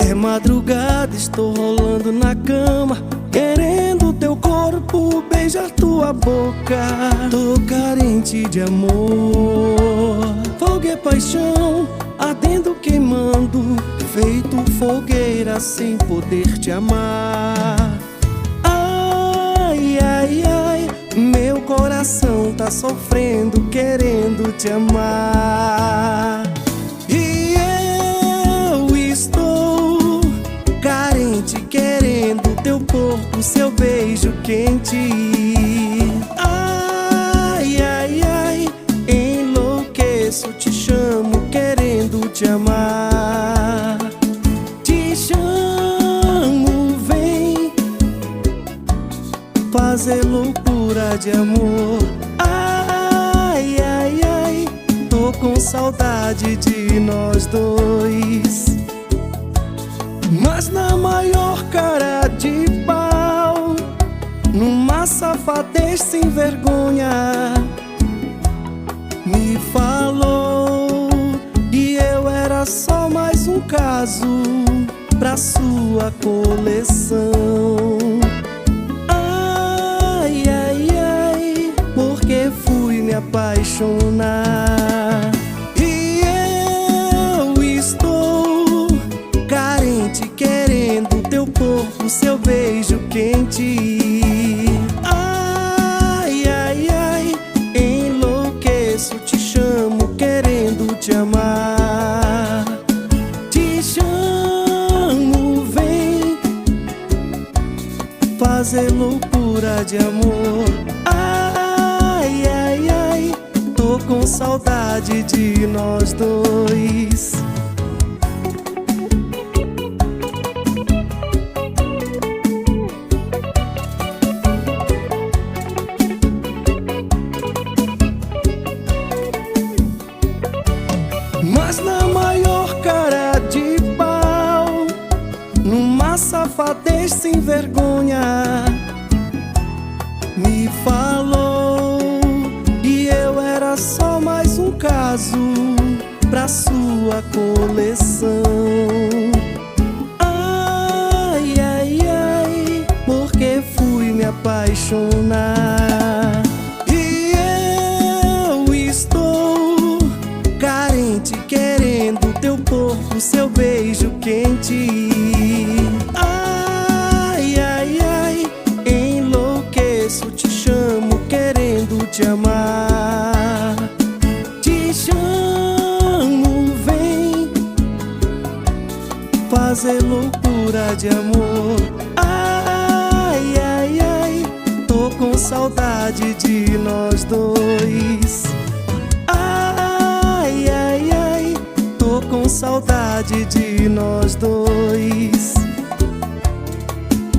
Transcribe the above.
É madrugada, estou rolando na cama, querendo teu corpo, beijar tua boca. Tô carente de amor, fogo é paixão, ardendo, queimando, feito fogueira sem poder te amar. Ai, ai, ai, meu coração tá sofrendo, querendo te amar. E eu estou carente, querendo teu corpo, seu beijo quente. Ai, ai, ai, enlouqueço, te chamo, querendo te amar. Te chamo, vem fazer loucura de amor. Ai, ai, ai, tô com saudade de nós dois. Mas na maior cara de pau, numa safadez sem vergonha, me falou que eu era só mais um caso pra sua coleção. Ai, ai, ai, porque fui me apaixonar. E eu estou carente, querendo teu corpo, seu beijo quente. Ai, ai, ai, enlouqueço, te chamo, querendo te amar. Te chamo, vem fazer loucura de amor. Ai, ai, ai, tô com saudade de nós dois. Mas na maior cara de pau, numa safadez sem vergonha, me falou que eu era só mais um caso pra sua coleção. Ai, ai, ai, porque fui me apaixonar. E eu estou carente, querendo teu corpo, seu beijo quente. Ai, ai, ai, enlouqueço, te chamo, querendo te amar. Te chamo, vem fazer loucura de amor. Ai, ai, ai, tô com saudade de nós dois. Ai, ai, ai, tô com saudade de